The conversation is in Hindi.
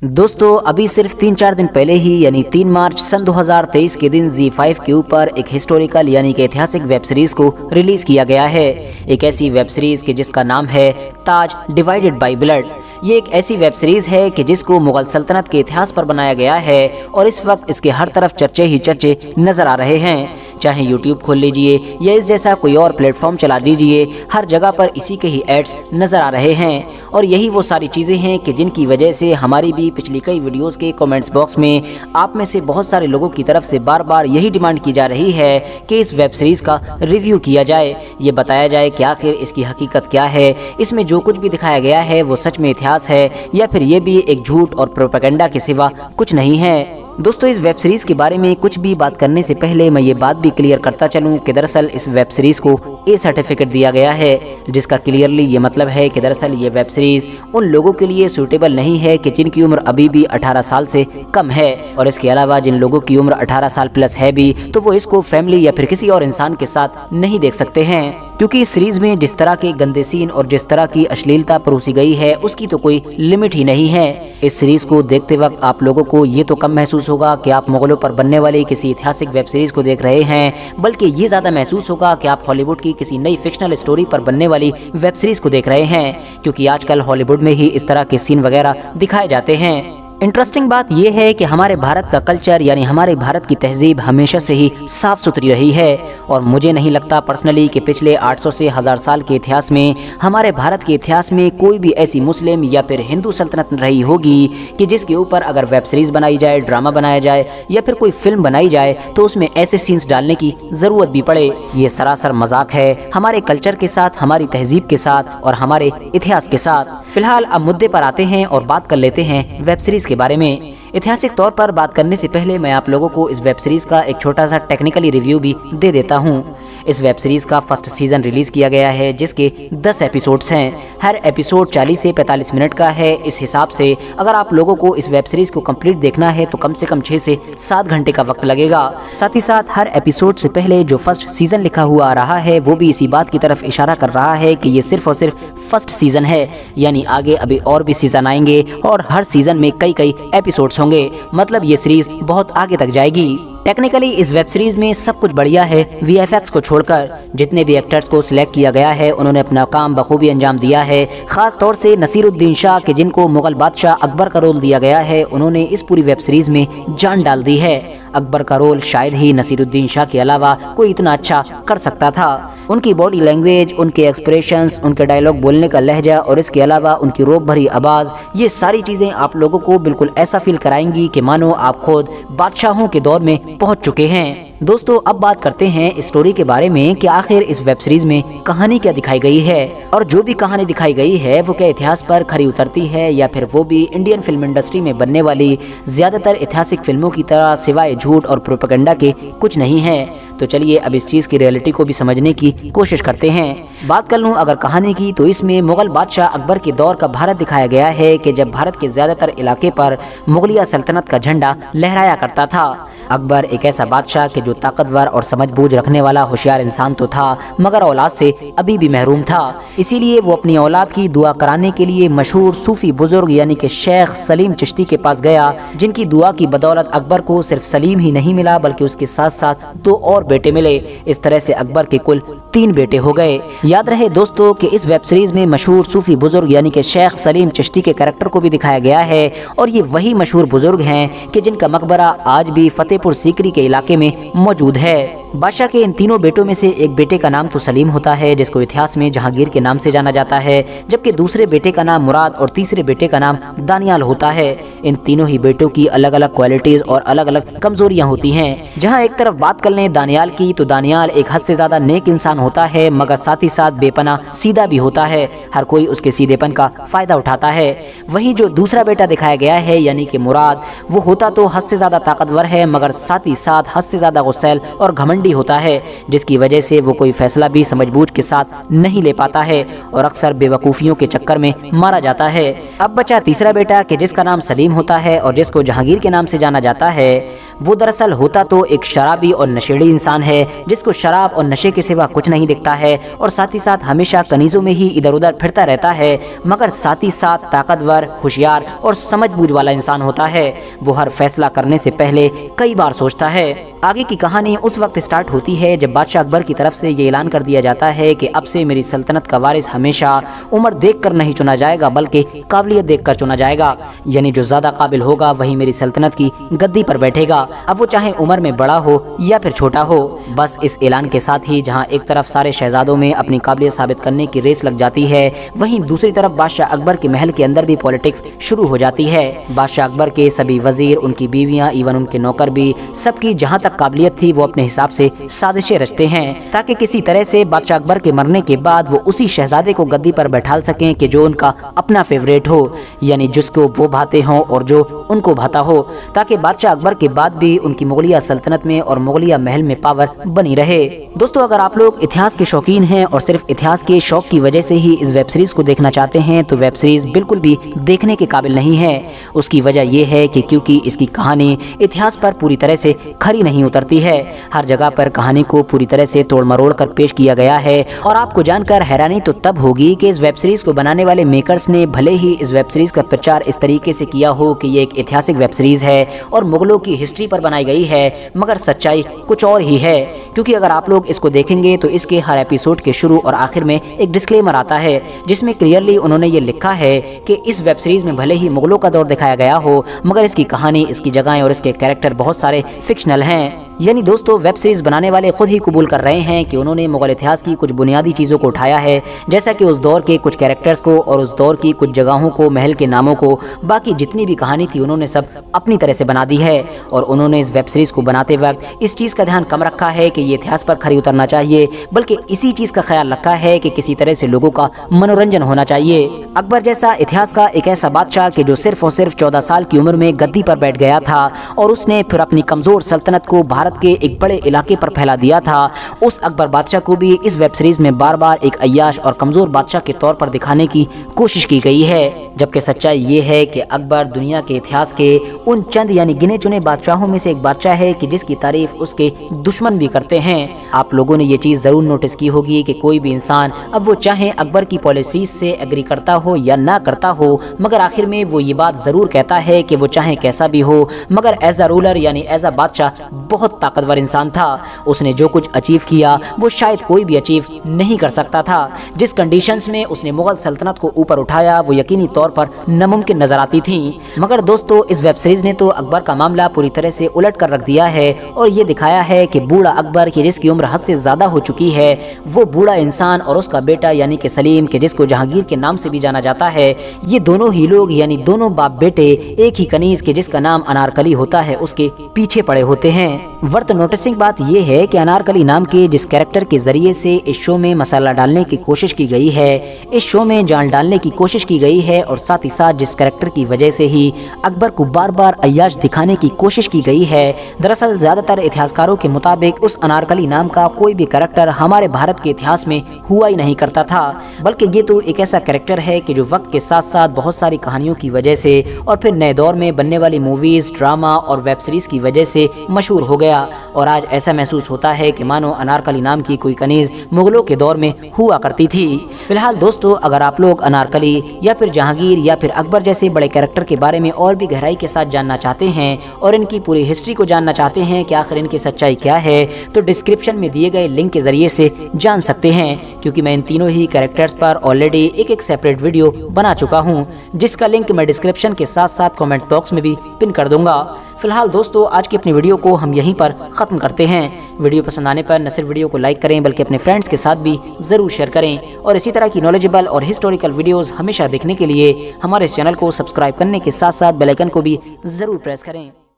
दोस्तों अभी सिर्फ 3-4 दिन पहले ही यानी 3 मार्च सन 2023 के दिन ZEE5 के ऊपर एक हिस्टोरिकल यानी कि ऐतिहासिक वेब सीरीज को रिलीज किया गया है। एक ऐसी वेब सीरीज के जिसका नाम है ताज डिवाइडेड बाय ब्लड। ये एक ऐसी वेब सीरीज है कि जिसको मुगल सल्तनत के इतिहास पर बनाया गया है और इस वक्त इसके हर तरफ चर्चे ही चर्चे नजर आ रहे हैं। चाहे यूट्यूब खोल लीजिए या इस जैसा कोई और प्लेटफॉर्म चला दीजिए, हर जगह पर इसी के ही एड्स नजर आ रहे हैं। और यही वो सारी चीज़ें हैं कि जिनकी वजह से हमारी भी पिछली कई वीडियोस के कमेंट्स बॉक्स में आप में से बहुत सारे लोगों की तरफ से बार बार यही डिमांड की जा रही है कि इस वेब सीरीज़ का रिव्यू किया जाए, ये बताया जाए कि आखिर इसकी हकीकत क्या है, इसमें जो कुछ भी दिखाया गया है वो सच में इतिहास है या फिर ये भी एक झूठ और प्रोपेगेंडा के सिवा कुछ नहीं है। दोस्तों इस वेब सीरीज़ के बारे में कुछ भी बात करने से पहले मैं ये बात भी क्लियर करता चलूँ कि दरअसल इस वेब सीरीज़ को ए सर्टिफिकेट दिया गया है, जिसका क्लियरली ये मतलब है कि दरअसल ये वेब सीरीज़ उन लोगों के लिए सूटेबल नहीं है कि जिनकी उम्र अभी भी 18 साल से कम है। और इसके अलावा जिन लोगों की उम्र 18 साल प्लस है भी तो वो इसको फैमिली या फिर किसी और इंसान के साथ नहीं देख सकते हैं, क्योंकि इस सीरीज में जिस तरह के गंदे सीन और जिस तरह की अश्लीलता परोसी गई है उसकी तो कोई लिमिट ही नहीं है। इस सीरीज को देखते वक्त आप लोगों को ये तो कम महसूस होगा कि आप मुगलों पर बनने वाली किसी ऐतिहासिक वेब सीरीज को देख रहे हैं, बल्कि ये ज़्यादा महसूस होगा कि आप हॉलीवुड की किसी नई फिक्शनल स्टोरी पर बनने वाली वेब सीरीज को देख रहे हैं, क्योंकि आजकल हॉलीवुड में ही इस तरह के सीन वगैरह दिखाए जाते हैं। इंटरेस्टिंग बात यह है कि हमारे भारत का कल्चर यानी हमारे भारत की तहजीब हमेशा से ही साफ सुथरी रही है और मुझे नहीं लगता पर्सनली कि पिछले 800 से 1000 साल के इतिहास में हमारे भारत के इतिहास में कोई भी ऐसी मुस्लिम या फिर हिंदू सल्तनत रही होगी कि जिसके ऊपर अगर वेब सीरीज़ बनाई जाए, ड्रामा बनाया जाए या फिर कोई फिल्म बनाई जाए तो उसमें ऐसे सीन्स डालने की ज़रूरत भी पड़े। ये सरासर मजाक है हमारे कल्चर के साथ, हमारी तहजीब के साथ और हमारे इतिहास के साथ। फिलहाल अब मुद्दे पर आते हैं और बात कर लेते हैं वेब सीरीज़ के बारे में। ऐतिहासिक तौर पर बात करने से पहले मैं आप लोगों को इस वेब सीरीज़ का एक छोटा सा टेक्निकली रिव्यू भी दे देता हूँ। इस वेब सीरीज़ का फर्स्ट सीज़न रिलीज़ किया गया है जिसके 10 एपिसोड्स हैं। हर एपिसोड 40 से 45 मिनट का है। इस हिसाब से अगर आप लोगों को इस वेब सीरीज़ को कंप्लीट देखना है तो कम से कम 6 से 7 घंटे का वक्त लगेगा। साथ ही साथ हर एपिसोड से पहले जो फर्स्ट सीज़न लिखा हुआ आ रहा है वो भी इसी बात की तरफ इशारा कर रहा है कि ये सिर्फ और सिर्फ फर्स्ट सीज़न है, यानी आगे अभी और भी सीज़न आएंगे और हर सीज़न में कई कई एपिसोड्स होंगे, मतलब ये सीरीज़ बहुत आगे तक जाएगी। टेक्निकली इस वेब सीरीज में सब कुछ बढ़िया है, VFX को छोड़कर जितने भी एक्टर्स को सिलेक्ट किया गया है उन्होंने अपना काम बखूबी अंजाम दिया है। खास तौर से नसीरुद्दीन शाह के जिनको मुगल बादशाह अकबर का रोल दिया गया है उन्होंने इस पूरी वेब सीरीज में जान डाल दी है। अकबर का रोल शायद ही नसीरुद्दीन शाह के अलावा कोई इतना अच्छा कर सकता था। उनकी बॉडी लैंग्वेज, उनके एक्सप्रेशंस, उनके डायलॉग बोलने का लहजा और इसके अलावा उनकी रोब भरी आवाज़, ये सारी चीज़ें आप लोगों को बिल्कुल ऐसा फील कराएंगी कि मानो आप खुद बादशाहों के दौर में पहुंच चुके हैं। दोस्तों अब बात करते हैं स्टोरी के बारे में कि आखिर इस वेब सीरीज में कहानी क्या दिखाई गई है, और जो भी कहानी दिखाई गई है वो क्या इतिहास पर खरी उतरती है या फिर वो भी इंडियन फिल्म इंडस्ट्री में बनने वाली ज़्यादातर ऐतिहासिक फिल्मों की तरह सिवाय झूठ और प्रोपेगेंडा के कुछ नहीं है। तो चलिए अब इस चीज़ की रियलिटी को भी समझने की कोशिश करते हैं। बात कर लूँ अगर कहानी की तो इसमें मुगल बादशाह अकबर के दौर का भारत दिखाया गया है कि जब भारत के ज़्यादातर इलाके पर मुगलिया सल्तनत का झंडा लहराया करता था। अकबर एक ऐसा बादशाह के जो ताकतवर और समझबूझ रखने वाला होशियार इंसान तो था मगर औलाद से अभी भी महरूम था। इसीलिए वो अपनी औलाद की दुआ कराने के लिए मशहूर सूफी बुजुर्ग यानी कि शेख सलीम चिश्ती के पास गया, जिनकी दुआ की बदौलत अकबर को सिर्फ सलीम ही नहीं मिला बल्कि उसके साथ साथ 2 और बेटे मिले। इस तरह से अकबर के कुल 3 बेटे हो गए। याद रहे दोस्तों कि इस वेब सीरीज में मशहूर सूफी बुजुर्ग यानी कि शेख सलीम चिश्ती के कैरेक्टर को भी दिखाया गया है और ये वही मशहूर बुजुर्ग हैं कि जिनका मकबरा आज भी फतेहपुर सीकरी के इलाके में मौजूद है। बादशाह के इन 3 बेटों में से एक बेटे का नाम तो सलीम होता है जिसको इतिहास में जहांगीर के नाम से जाना जाता है, जबकि दूसरे बेटे का नाम मुराद और तीसरे बेटे का नाम दानियाल होता है। इन तीनों ही बेटों की अलग अलग क्वालिटीज और अलग अलग कमजोरियां होती हैं। जहां एक तरफ बात कर लें दानियाल की तो दानियाल एक हद से ज्यादा नेक इंसान होता है मगर साथ ही साथ बेपना सीधा भी होता है, हर कोई उसके सीधेपन का फायदा उठाता है। वहीं जो दूसरा बेटा दिखाया गया है यानी कि मुराद, वो होता तो हद से ज्यादा ताकतवर है मगर साथ ही साथ हद से ज्यादा गुस्सैल और घमंडी घमंडी होता है, जिसकी वजह से वो कोई फैसला भी समझबूझ के साथ नहीं ले पाता है और अक्सर बेवकूफ़ियों के चक्कर में मारा जाता है। अब बचा तीसरा बेटा कि जिसका नाम सलीम होता है और जिसको जहांगीर के नाम से जाना जाता है। वो दरअसल होता तो एक शराबी और नशेड़ी इंसान है, जिसको शराब और नशे के सिवा कुछ नहीं दिखता है और साथ ही साथ हमेशा कनीज़ों में ही इधर उधर फिरता रहता है, मगर साथ ही साथ ताकतवर, होशियार और समझबूझ वाला इंसान होता है। वो हर फैसला करने से पहले कई बार सोचता है। आगे की कहानी उस वक्त स्टार्ट होती है जब बादशाह अकबर की तरफ से ये ऐलान कर दिया जाता है कि अब से मेरी सल्तनत का वारिस हमेशा उम्र देखकर नहीं चुना जाएगा बल्कि काबिलियत देखकर चुना जाएगा, यानी जो ज़्यादा काबिल होगा वही मेरी सल्तनत की गद्दी पर बैठेगा, अब वो चाहे उम्र में बड़ा हो या फिर छोटा हो। बस इस ऐलान के साथ ही जहाँ एक तरफ सारे शहजादों में अपनी काबिलियत साबित करने की रेस लग जाती है, वहीं दूसरी तरफ बादशाह अकबर के महल के अंदर भी पॉलिटिक्स शुरू हो जाती है। बादशाह अकबर के सभी वजीर, उनकी बीवियाँ, इवन उनके नौकर भी, सबकी जहाँ तक काबिलियत थी वो अपने हिसाब से साजिशें रचते हैं ताकि किसी तरह से बादशाह अकबर के मरने के बाद वो उसी शहजादे को गद्दी पर बैठाल सकें कि जो उनका अपना फेवरेट हो, यानी जिसको वो भाते हों और जो उनको भाता हो, ताकि बादशाह अकबर के बाद भी उनकी मुगलिया सल्तनत में और मुगलिया महल में पावर बनी रहे। दोस्तों, अगर आप लोग इतिहास के शौकीन हैं और सिर्फ इतिहास के शौक की वजह से ही इस वेब सीरीज को देखना चाहते हैं तो वेब सीरीज बिल्कुल भी देखने के काबिल नहीं है। उसकी वजह यह है कि क्योंकि इसकी कहानी इतिहास पर पूरी तरह से खरी नहीं उतरती है। हर जगह पर कहानी को पूरी तरह से तोड़ मरोड़ कर पेश किया गया है और आपको जानकर हैरानी तो तब होगी कि इस वेब सीरीज को बनाने वाले मेकर्स ने भले ही इस वेब सीरीज का प्रचार इस तरीके से किया हो कि ये एक ऐतिहासिक वेब सीरीज है और मुगलों की हिस्ट्री पर बनाई गई है, मगर सच्चाई कुछ और ही है। क्योंकि अगर आप लोग इसको देखेंगे तो इसके हर एपिसोड के शुरू और आखिर में एक डिस्क्लेमर आता है जिसमें क्लियरली उन्होंने ये लिखा है कि इस वेब सीरीज में भले ही मुगलों का दौर दिखाया गया हो, मगर इसकी कहानी, इसकी जगहें और इसके कैरेक्टर बहुत सारे फिक्शनल हैं। यानी दोस्तों, वेब सीरीज बनाने वाले खुद ही कबूल कर रहे हैं कि उन्होंने मुगल इतिहास की कुछ बुनियादी चीज़ों को उठाया है, जैसा कि उस दौर के कुछ कैरेक्टर्स को और उस दौर की कुछ जगहों को, महल के नामों को, बाकी जितनी भी कहानी थी उन्होंने सब अपनी तरह से बना दी है। और उन्होंने इस वेब सीरीज को बनाते वक्त इस चीज़ का ध्यान कम रखा है कि ये इतिहास पर खरी उतरना चाहिए, बल्कि इसी चीज़ का ख्याल रखा है कि किसी तरह से लोगों का मनोरंजन होना चाहिए। अकबर जैसा इतिहास का एक ऐसा बादशाह कि जो सिर्फ और सिर्फ 14 साल की उम्र में गद्दी पर बैठ गया था और उसने फिर अपनी कमज़ोर सल्तनत को भारत के एक बड़े इलाके पर फैला दिया था, उस अकबर बादशाह को भी इस वेब सीरीज में बार बार एक अय्याश और कमज़ोर बादशाह के तौर पर दिखाने की कोशिश की गई है। जबकि सच्चाई ये है कि अकबर दुनिया के इतिहास के उन चंद यानी गिने चुने बादशाहों में से एक बादशाह है कि जिसकी तारीफ उसके दुश्मन भी करते हैं। आप लोगों ने ये चीज़ ज़रूर नोटिस की होगी कि कोई भी इंसान, अब वो चाहे अकबर की पॉलिसीज से एग्री करता हो या ना करता हो, मगर आखिर में वो ये बात ज़रूर कहता है कि वो चाहे कैसा भी हो, मगर एज अ रूलर यानी एज अ बादशाह बहुत ताकतवर इंसान था। उसने जो कुछ अचीव किया वो शायद कोई भी अचीव नहीं कर सकता था। जिस कंडीशंस में उसने मुगल सल्तनत को ऊपर उठाया वो यकीनी तौर पर नामुमकिन नजर आती थी। मगर दोस्तों, इस वेब सीरीज ने तो अकबर का मामला पूरी तरह से उलट कर रख दिया है और ये दिखाया है कि बूढ़ा अकबर की जिसकी उम्र हद से ज्यादा हो चुकी है, वो बूढ़ा इंसान और उसका बेटा यानी कि सलीम के जिसको जहांगीर के नाम से भी जाना जाता है, ये दोनों ही लोग यानी दोनों बाप बेटे एक ही कनीज के जिसका नाम अनारकली होता है उसके पीछे पड़े होते हैं। वर्थ नोटिसिंग बात यह है कि अनारकली नाम के जिस कैरेक्टर के जरिए से इस शो में मसाला डालने की कोशिश की गई है, इस शो में जान डालने की कोशिश की गई है और साथ ही साथ जिस कैरेक्टर की वजह से ही अकबर को बार बार अय्याश दिखाने की कोशिश की गई है, दरअसल ज्यादातर इतिहासकारों के मुताबिक उस अनारकली नाम का कोई भी कैरेक्टर हमारे भारत के इतिहास में हुआ ही नहीं करता था, बल्कि ये तो एक ऐसा कैरेक्टर है कि जो वक्त के साथ साथ बहुत सारी कहानियों की वजह से और फिर नए दौर में बनने वाली मूवीज, ड्रामा और वेब सीरीज की वजह से मशहूर हो गया। और आज ऐसा महसूस होता है कि मानो अनारकली नाम की कोई कनीज मुगलों के दौर में हुआ करती थी। फिलहाल दोस्तों, अगर आप लोग अनारकली या फिर जहांगीर या फिर अकबर जैसे बड़े कैरेक्टर के बारे में और भी गहराई के साथ जानना चाहते हैं और इनकी पूरी हिस्ट्री को जानना चाहते हैं कि आखिर इनकी सच्चाई क्या है, तो डिस्क्रिप्शन में दिए गए लिंक के जरिए से जान सकते हैं, क्योंकि मैं इन तीनों ही कैरेक्टर्स पर ऑलरेडी एक सेपरेट वीडियो बना चुका हूं, जिसका लिंक मैं डिस्क्रिप्शन के साथ साथ कमेंट्स बॉक्स में भी पिन कर दूंगा। फिलहाल दोस्तों, आज की अपनी वीडियो को हम यहीं पर ख़त्म करते हैं। वीडियो पसंद आने पर न सिर्फ वीडियो को लाइक करें बल्कि अपने फ्रेंड्स के साथ भी ज़रूर शेयर करें और इसी तरह की नॉलेजेबल और हिस्टोरिकल वीडियोस हमेशा देखने के लिए हमारे इस चैनल को सब्सक्राइब करने के साथ साथ बेल आइकन को भी ज़रूर प्रेस करें।